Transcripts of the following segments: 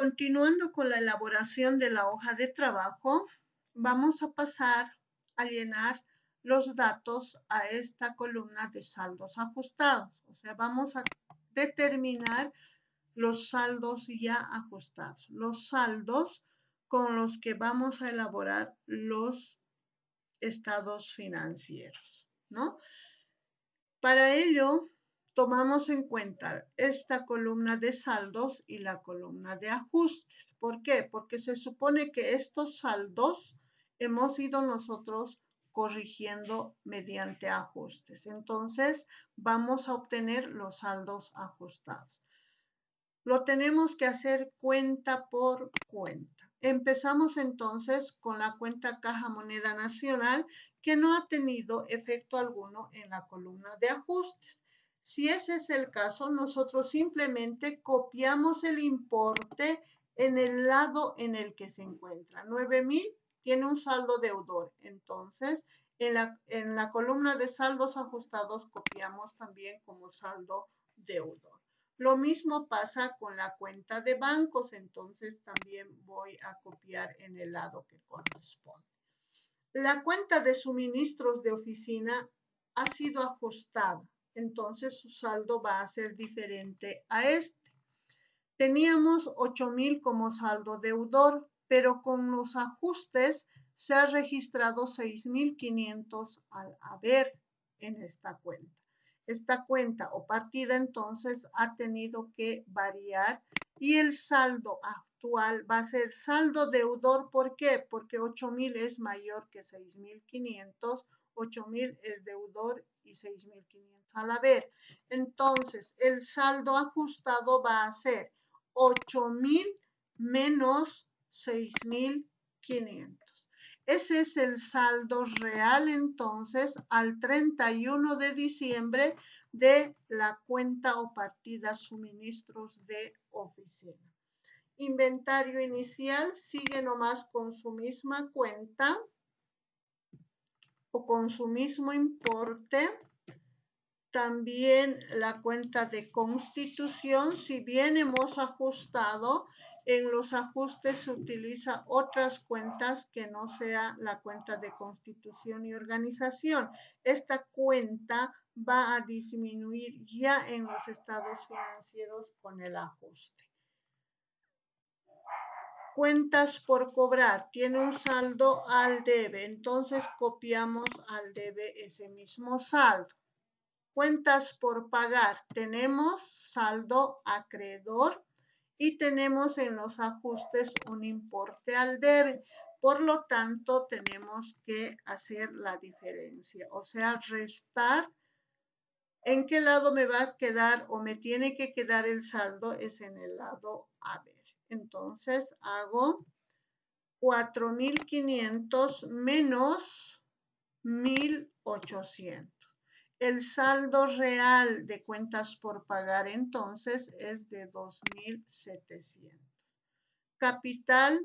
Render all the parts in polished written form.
Continuando con la elaboración de la hoja de trabajo, vamos a pasar a llenar los datos a esta columna de saldos ajustados. O sea, vamos a determinar los saldos ya ajustados, los saldos con los que vamos a elaborar los estados financieros, ¿no? Para ello, tomamos en cuenta esta columna de saldos y la columna de ajustes. ¿Por qué? Porque se supone que estos saldos hemos ido nosotros corrigiendo mediante ajustes. Entonces, vamos a obtener los saldos ajustados. Lo tenemos que hacer cuenta por cuenta. Empezamos entonces con la cuenta Caja Moneda Nacional, que no ha tenido efecto alguno en la columna de ajustes. Si ese es el caso, nosotros simplemente copiamos el importe en el lado en el que se encuentra. 9,000 tiene un saldo deudor. Entonces, en la columna de saldos ajustados copiamos también como saldo deudor. Lo mismo pasa con la cuenta de bancos, entonces también voy a copiar en el lado que corresponde. La cuenta de suministros de oficina ha sido ajustada, entonces su saldo va a ser diferente a este. Teníamos 8,000 como saldo deudor, pero con los ajustes se ha registrado 6,500 al haber en esta cuenta. Esta cuenta o partida entonces ha tenido que variar y el saldo actual va a ser saldo deudor. ¿Por qué? Porque 8,000 es mayor que 6,500, 8,000 es deudor y 6,500 al haber. Entonces, el saldo ajustado va a ser 8,000 menos 6,500. Ese es el saldo real entonces al 31 de diciembre de la cuenta o partida suministros de oficina. Inventario inicial sigue nomás con su misma cuenta o con su mismo importe. También la cuenta de constitución, si bien hemos ajustado, en los ajustes se utiliza otras cuentas que no sea la cuenta de constitución y organización. Esta cuenta va a disminuir ya en los estados financieros con el ajuste. Cuentas por cobrar, tiene un saldo al debe, entonces copiamos al debe ese mismo saldo. Cuentas por pagar, tenemos saldo acreedor y tenemos en los ajustes un importe al debe. Por lo tanto, tenemos que hacer la diferencia, o sea, restar. ¿En qué lado me va a quedar o me tiene que quedar el saldo? Es en el lado haber. Entonces, hago 4,500 menos 1,800. El saldo real de cuentas por pagar entonces es de 2,700. Capital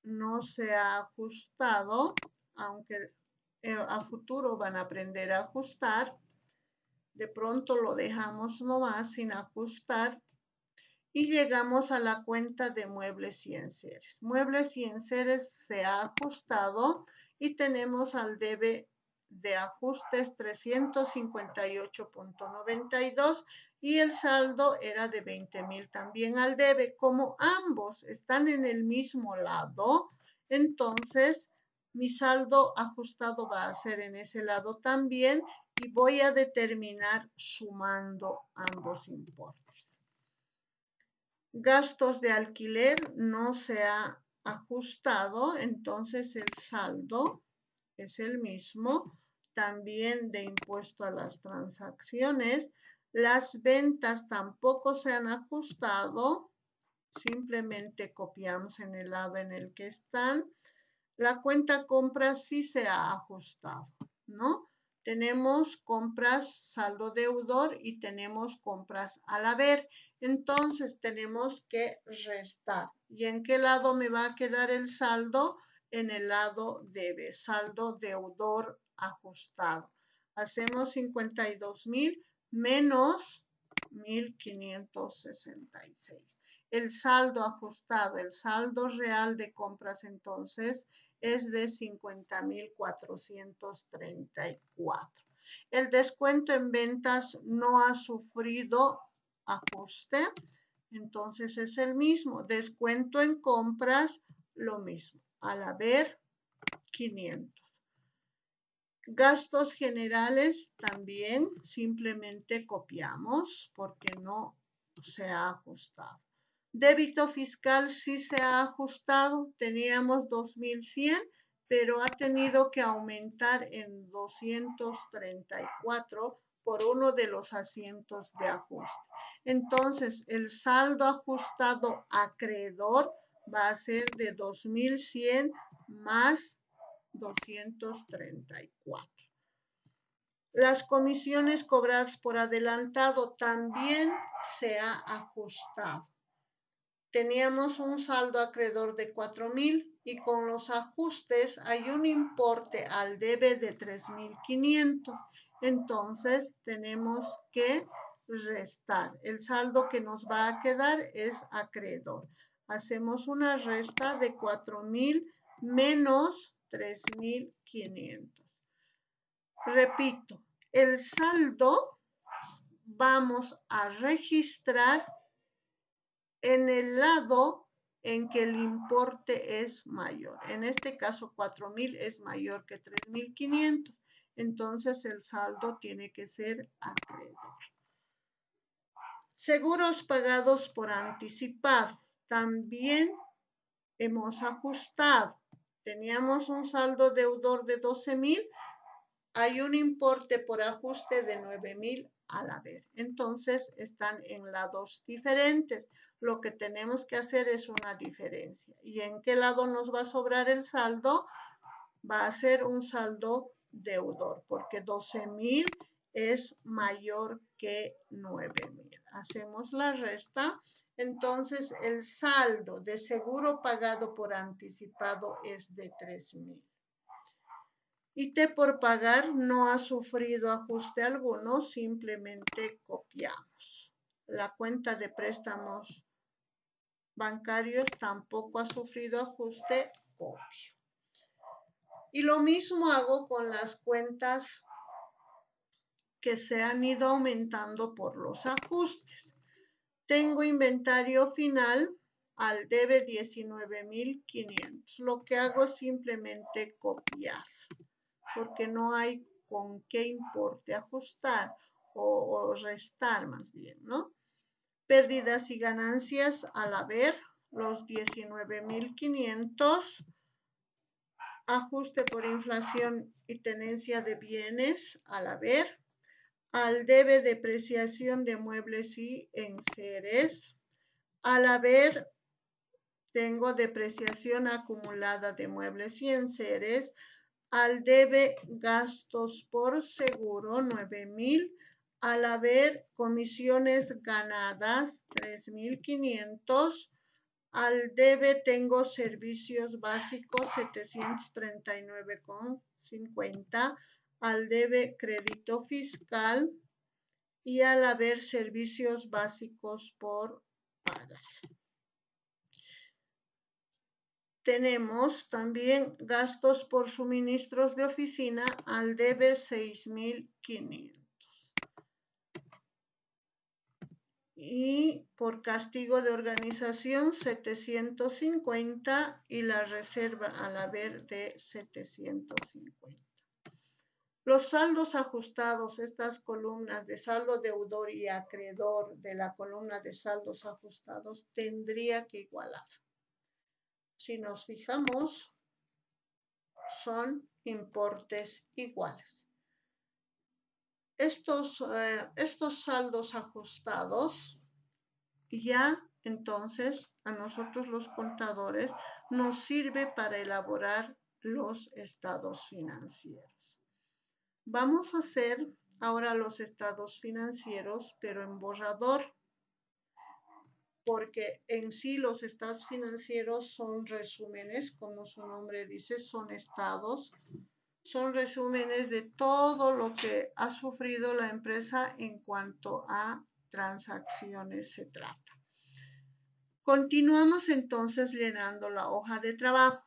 no se ha ajustado, aunque a futuro van a aprender a ajustar. De pronto lo dejamos nomás sin ajustar y llegamos a la cuenta de muebles y enseres. Muebles y enseres se ha ajustado y tenemos al debe de ajustes 358.92 y el saldo era de 20,000 también al debe. Como ambos están en el mismo lado, entonces mi saldo ajustado va a ser en ese lado también y voy a determinar sumando ambos importes. Gastos de alquiler no se ha ajustado, entonces el saldo es el mismo. También de impuesto a las transacciones. Las ventas tampoco se han ajustado. Simplemente copiamos en el lado en el que están. La cuenta compras sí se ha ajustado, ¿no? Tenemos compras saldo deudor y tenemos compras al haber. Entonces tenemos que restar. ¿Y en qué lado me va a quedar el saldo? En el lado debe, saldo deudor ajustado. Hacemos 52,000 menos 4.566. El saldo ajustado, el saldo real de compras entonces es de 50.434. El descuento en ventas no ha sufrido ajuste, entonces es el mismo. Descuento en compras, lo mismo, al haber 500. Gastos generales también simplemente copiamos porque no se ha ajustado. Débito fiscal sí se ha ajustado, teníamos 2.100, pero ha tenido que aumentar en 234 por uno de los asientos de ajuste. Entonces, el saldo ajustado acreedor va a ser de 2.100 más 234. Las comisiones cobradas por adelantado también se ha ajustado. Teníamos un saldo acreedor de 4.000 y con los ajustes hay un importe al debe de 3.500. Entonces tenemos que restar. El saldo que nos va a quedar es acreedor. Hacemos una resta de 4.000 menos 3.500. Repito, el saldo vamos a registrar en el lado en que el importe es mayor. En este caso, 4.000 es mayor que 3.500. Entonces, el saldo tiene que ser acreedor. Seguros pagados por anticipado. También hemos ajustado. Teníamos un saldo deudor de 12.000. Hay un importe por ajuste de 9.000 al haber. Entonces, están en lados diferentes. Lo que tenemos que hacer es una diferencia. ¿Y en qué lado nos va a sobrar el saldo? Va a ser un saldo deudor, porque 12.000 es mayor que 9.000. Hacemos la resta. Entonces, el saldo de seguro pagado por anticipado es de 3.000. IT por pagar no ha sufrido ajuste alguno, simplemente copiamos. La cuenta de préstamos bancarios tampoco ha sufrido ajuste, copio. Y lo mismo hago con las cuentas que se han ido aumentando por los ajustes. Tengo inventario final al debe 19.500. Lo que hago es simplemente copiar, porque no hay con qué importe ajustar o restar más bien, ¿no? Pérdidas y ganancias al haber, los 19.500, ajuste por inflación y tenencia de bienes al haber, al debe depreciación de muebles y enseres, al haber tengo depreciación acumulada de muebles y enseres, al debe gastos por seguro 9.000, al haber comisiones ganadas 3.500, al debe tengo servicios básicos 739,50, al debe crédito fiscal y al haber servicios básicos por pagar. Tenemos también gastos por suministros de oficina al debe 6.500. Y por castigo de organización 750 y la reserva al haber de 750. Los saldos ajustados, estas columnas de saldo deudor y acreedor de la columna de saldos ajustados, tendría que igualar. Si nos fijamos, son importes iguales. Estos saldos ajustados ya entonces a nosotros los contadores nos sirve para elaborar los estados financieros. Vamos a hacer ahora los estados financieros, pero en borrador, porque en sí los estados financieros son resúmenes, como su nombre dice, son estados, son resúmenes de todo lo que ha sufrido la empresa en cuanto a transacciones se trata. Continuamos entonces llenando la hoja de trabajo.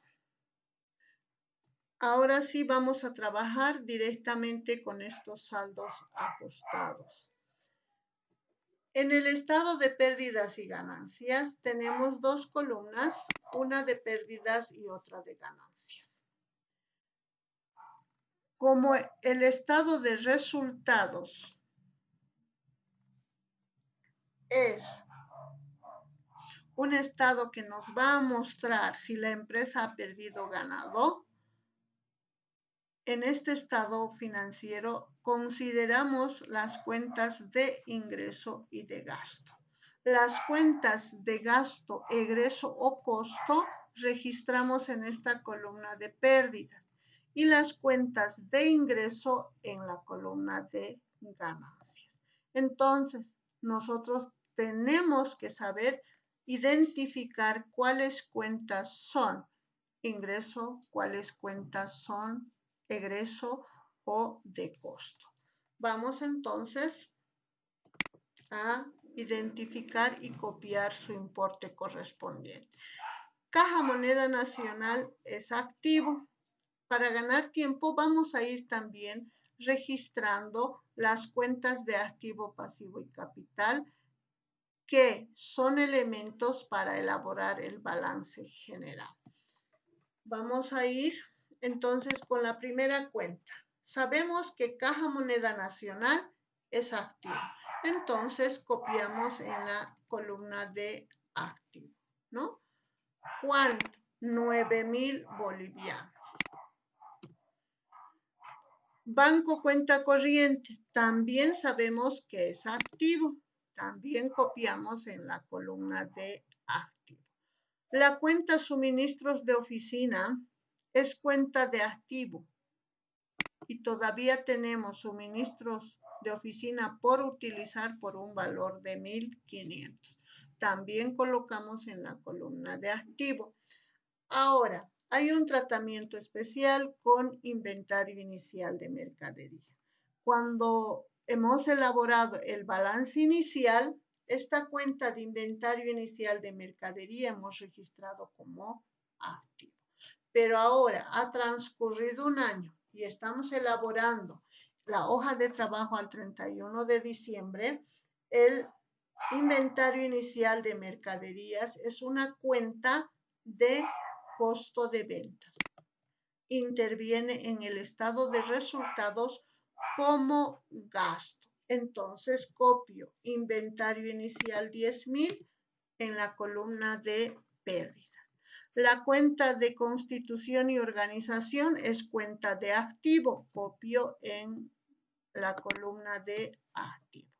Ahora sí vamos a trabajar directamente con estos saldos ajustados. En el estado de pérdidas y ganancias tenemos dos columnas, una de pérdidas y otra de ganancias. Como el estado de resultados es un estado que nos va a mostrar si la empresa ha perdido o ganado, en este estado financiero consideramos las cuentas de ingreso y de gasto. Las cuentas de gasto, egreso o costo registramos en esta columna de pérdidas y las cuentas de ingreso en la columna de ganancias. Entonces, nosotros tenemos que saber identificar cuáles cuentas son ingreso, cuáles cuentas son egreso o de costo. Vamos entonces a identificar y copiar su importe correspondiente. Caja Moneda Nacional es activo. Para ganar tiempo vamos a ir también registrando las cuentas de activo, pasivo y capital, que son elementos para elaborar el balance general. Vamos a ir entonces con la primera cuenta. Sabemos que Caja Moneda Nacional es activo. Entonces copiamos en la columna de activo, ¿no? ¿Cuánto? 9,000 bolivianos. Banco Cuenta Corriente. También sabemos que es activo. También copiamos en la columna de activo. La cuenta suministros de oficina es cuenta de activo y todavía tenemos suministros de oficina por utilizar por un valor de 1,500. También colocamos en la columna de activo. Ahora, hay un tratamiento especial con inventario inicial de mercadería. Cuando hemos elaborado el balance inicial, esta cuenta de inventario inicial de mercadería hemos registrado como activo. Pero ahora ha transcurrido un año y estamos elaborando la hoja de trabajo al 31 de diciembre. El inventario inicial de mercaderías es una cuenta de costo de ventas. Interviene en el estado de resultados como gasto. Entonces copio inventario inicial 10,000 en la columna de pérdidas. La cuenta de constitución y organización es cuenta de activo. Copio en la columna de activo.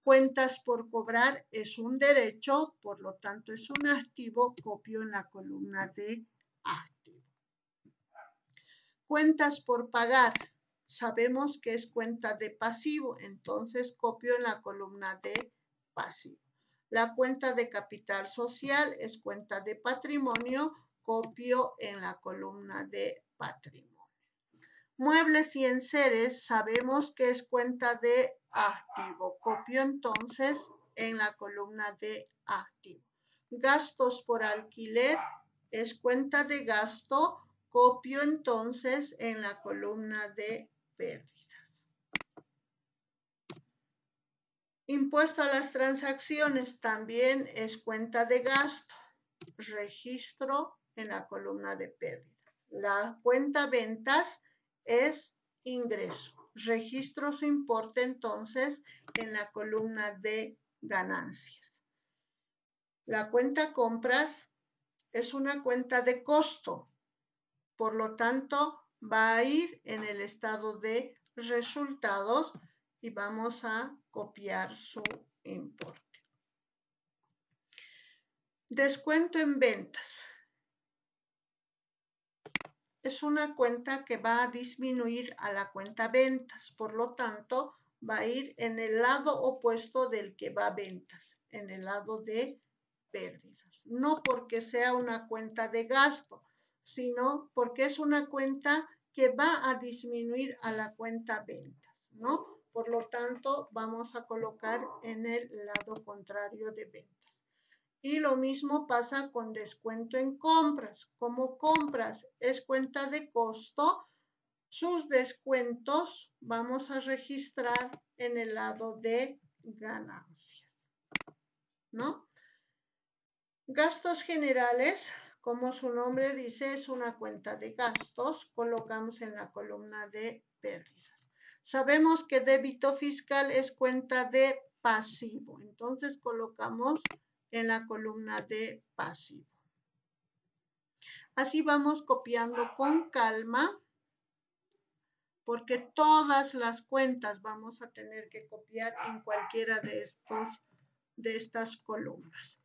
Cuentas por cobrar es un derecho, por lo tanto es un activo. Copio en la columna de activo. Cuentas por pagar. Sabemos que es cuenta de pasivo, entonces copio en la columna de pasivo. La cuenta de capital social es cuenta de patrimonio, copio en la columna de patrimonio. Muebles y enseres, sabemos que es cuenta de activo, copio entonces en la columna de activo. Gastos por alquiler es cuenta de gasto, copio entonces en la columna de pérdidas. Impuesto a las transacciones también es cuenta de gasto. Registro en la columna de pérdidas. La cuenta ventas es ingreso. Registro su importe entonces en la columna de ganancias. La cuenta compras es una cuenta de costo. Por lo tanto, va a ir en el estado de resultados y vamos a copiar su importe. Descuento en ventas. Es una cuenta que va a disminuir a la cuenta ventas. Por lo tanto, va a ir en el lado opuesto del que va a ventas, en el lado de pérdidas. No porque sea una cuenta de gasto, sino porque es una cuenta que va a disminuir a la cuenta ventas, ¿no? Por lo tanto, vamos a colocar en el lado contrario de ventas. Y lo mismo pasa con descuento en compras. Como compras es cuenta de costo, sus descuentos vamos a registrar en el lado de ganancias, ¿no? Gastos generales, como su nombre dice, es una cuenta de gastos. Colocamos en la columna de pérdidas. Sabemos que débito fiscal es cuenta de pasivo. Entonces colocamos en la columna de pasivo. Así vamos copiando con calma, porque todas las cuentas vamos a tener que copiar en cualquiera de estas columnas.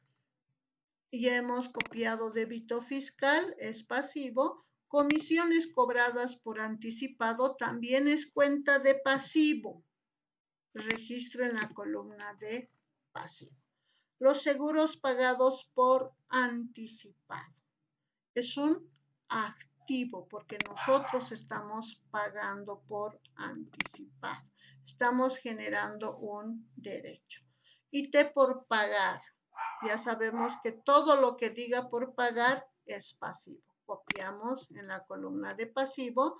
Ya hemos copiado débito fiscal, es pasivo. Comisiones cobradas por anticipado también es cuenta de pasivo. Registro en la columna de pasivo. Los seguros pagados por anticipado. Es un activo porque nosotros estamos pagando por anticipado. Estamos generando un derecho. Y T por pagar. Ya sabemos que todo lo que diga por pagar es pasivo. Copiamos en la columna de pasivo.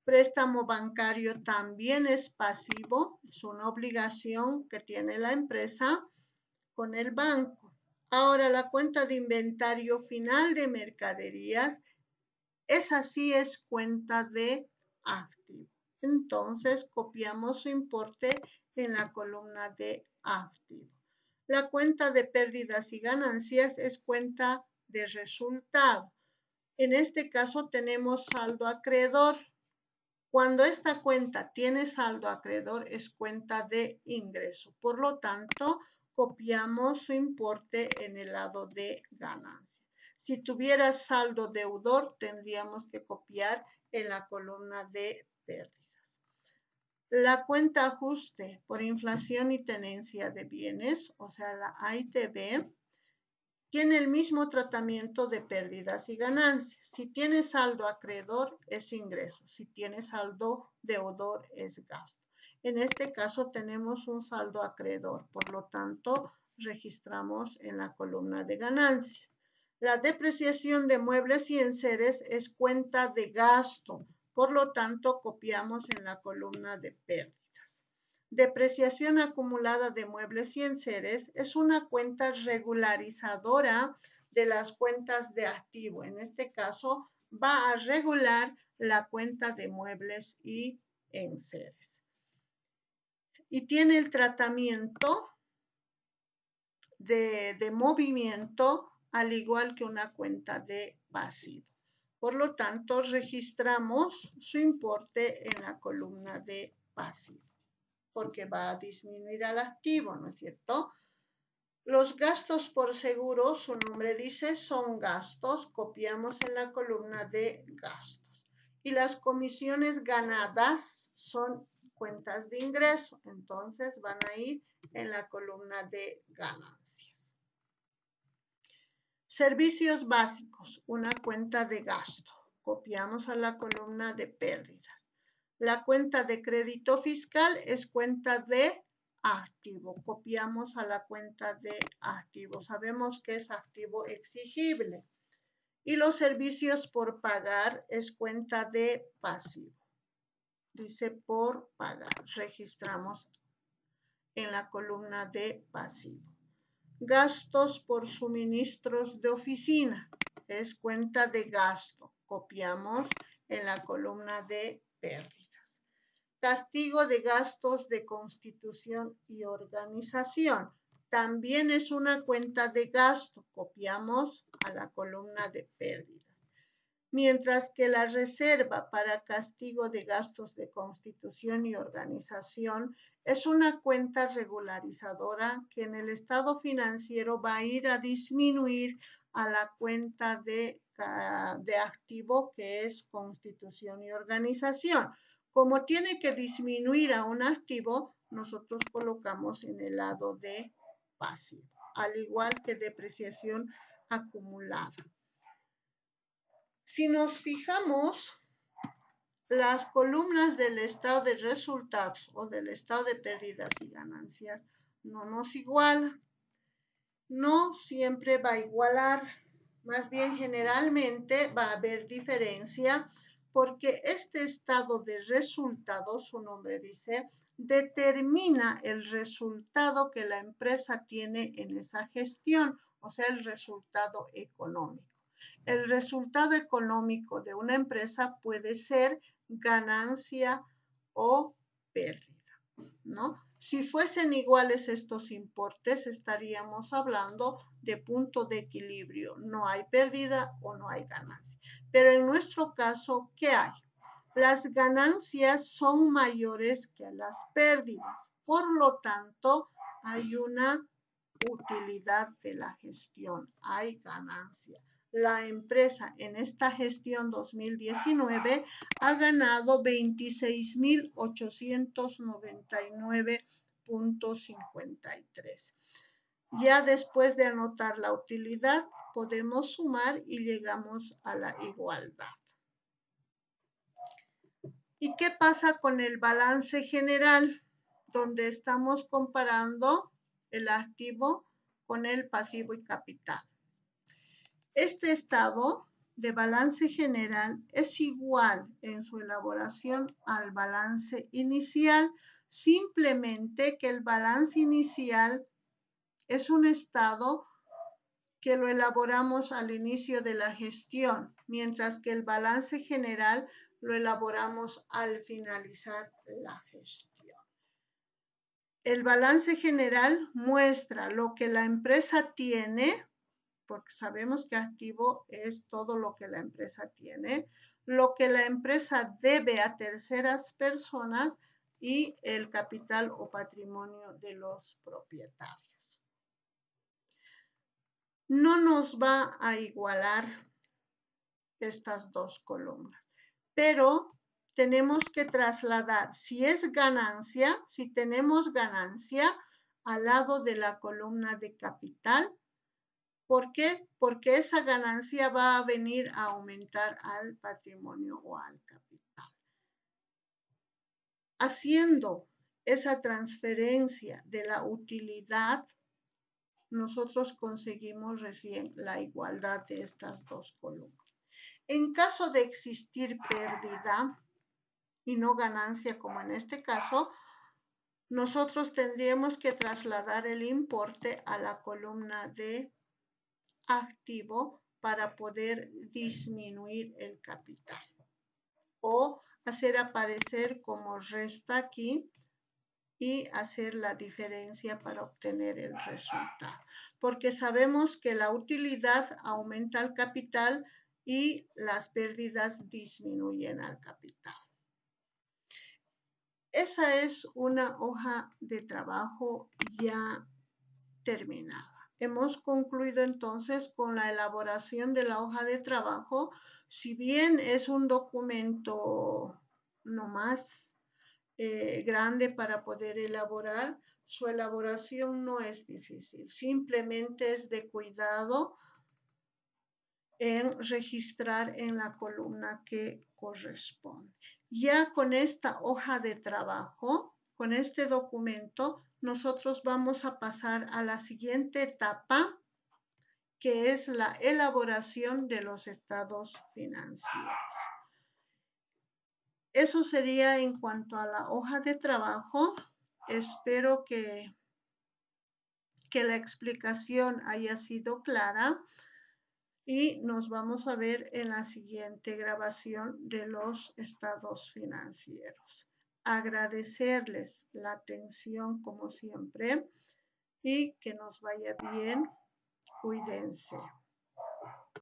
Préstamo bancario también es pasivo. Es una obligación que tiene la empresa con el banco. Ahora, la cuenta de inventario final de mercaderías, esa sí es cuenta de activo. Entonces, copiamos su importe en la columna de activo. La cuenta de pérdidas y ganancias es cuenta de resultado. En este caso tenemos saldo acreedor. Cuando esta cuenta tiene saldo acreedor es cuenta de ingreso. Por lo tanto, copiamos su importe en el lado de ganancia. Si tuviera saldo deudor, tendríamos que copiar en la columna de pérdidas. La cuenta ajuste por inflación y tenencia de bienes, o sea, la AITB, tiene el mismo tratamiento de pérdidas y ganancias. Si tiene saldo acreedor, es ingreso. Si tiene saldo deudor, es gasto. En este caso tenemos un saldo acreedor, por lo tanto, registramos en la columna de ganancias. La depreciación de muebles y enseres es cuenta de gasto, por lo tanto, copiamos en la columna de pérdidas. Depreciación acumulada de muebles y enseres es una cuenta regularizadora de las cuentas de activo. En este caso, va a regular la cuenta de muebles y enseres. Y tiene el tratamiento de movimiento al igual que una cuenta de pasivo. Por lo tanto, registramos su importe en la columna de pasivo, porque va a disminuir al activo, ¿no es cierto? Los gastos por seguro, su nombre dice, son gastos. Copiamos en la columna de gastos. Y las comisiones ganadas son cuentas de ingreso. Entonces van a ir en la columna de ganancias. Servicios básicos, una cuenta de gasto. Copiamos a la columna de pérdidas. La cuenta de crédito fiscal es cuenta de activo. Copiamos a la cuenta de activo. Sabemos que es activo exigible. Y los servicios por pagar es cuenta de pasivo. Dice por pagar. Registramos en la columna de pasivo. Gastos por suministros de oficina es cuenta de gasto. Copiamos en la columna de pérdidas. Castigo de gastos de constitución y organización. También es una cuenta de gasto. Copiamos a la columna de pérdidas. Mientras que la reserva para castigo de gastos de constitución y organización es una cuenta regularizadora que en el estado financiero va a ir a disminuir a la cuenta de activo que es constitución y organización. Como tiene que disminuir a un activo, nosotros colocamos en el lado de pasivo, al igual que depreciación acumulada. Si nos fijamos, Las columnas del estado de resultados o del estado de pérdidas y ganancias no nos igualan. No siempre va a igualar, más bien generalmente va a haber diferencia porque este estado de resultados, su nombre dice, determina el resultado que la empresa tiene en esa gestión, o sea, el resultado económico. El resultado económico de una empresa puede ser ganancia o pérdida, ¿no? Si fuesen iguales estos importes, estaríamos hablando de punto de equilibrio. No hay pérdida o no hay ganancia. Pero en nuestro caso, ¿qué hay? Las ganancias son mayores que las pérdidas. Por lo tanto, hay una utilidad de la gestión, hay ganancia. La empresa en esta gestión 2019 ha ganado 26.899.53. Ya después de anotar la utilidad, podemos sumar y llegamos a la igualdad. ¿Y qué pasa con el balance general? Donde estamos comparando el activo con el pasivo y capital. Este estado de balance general es igual en su elaboración al balance inicial, simplemente que el balance inicial es un estado que lo elaboramos al inicio de la gestión, mientras que el balance general lo elaboramos al finalizar la gestión. El balance general muestra lo que la empresa tiene, porque sabemos que activo es todo lo que la empresa tiene, lo que la empresa debe a terceras personas y el capital o patrimonio de los propietarios. No nos va a igualar estas dos columnas, pero tenemos que trasladar, si es ganancia, si tenemos ganancia al lado de la columna de capital. ¿Por qué? Porque esa ganancia va a venir a aumentar al patrimonio o al capital. Haciendo esa transferencia de la utilidad, nosotros conseguimos recién la igualdad de estas dos columnas. En caso de existir pérdida y no ganancia, como en este caso, nosotros tendríamos que trasladar el importe a la columna de activo para poder disminuir el capital o hacer aparecer como resta aquí y hacer la diferencia para obtener el resultado. Porque sabemos que la utilidad aumenta el capital y las pérdidas disminuyen al capital. Esa es una hoja de trabajo ya terminada. Hemos concluido entonces con la elaboración de la hoja de trabajo. Si bien es un documento no más grande para poder elaborar, su elaboración no es difícil. Simplemente es de cuidado en registrar en la columna que corresponde. Ya con esta hoja de trabajo, con este documento, nosotros vamos a pasar a la siguiente etapa, que es la elaboración de los estados financieros. Eso sería en cuanto a la hoja de trabajo. Espero que la explicación haya sido clara. Y nos vamos a ver en la siguiente grabación de los estados financieros. Agradecerles la atención como siempre y que nos vaya bien. Cuídense.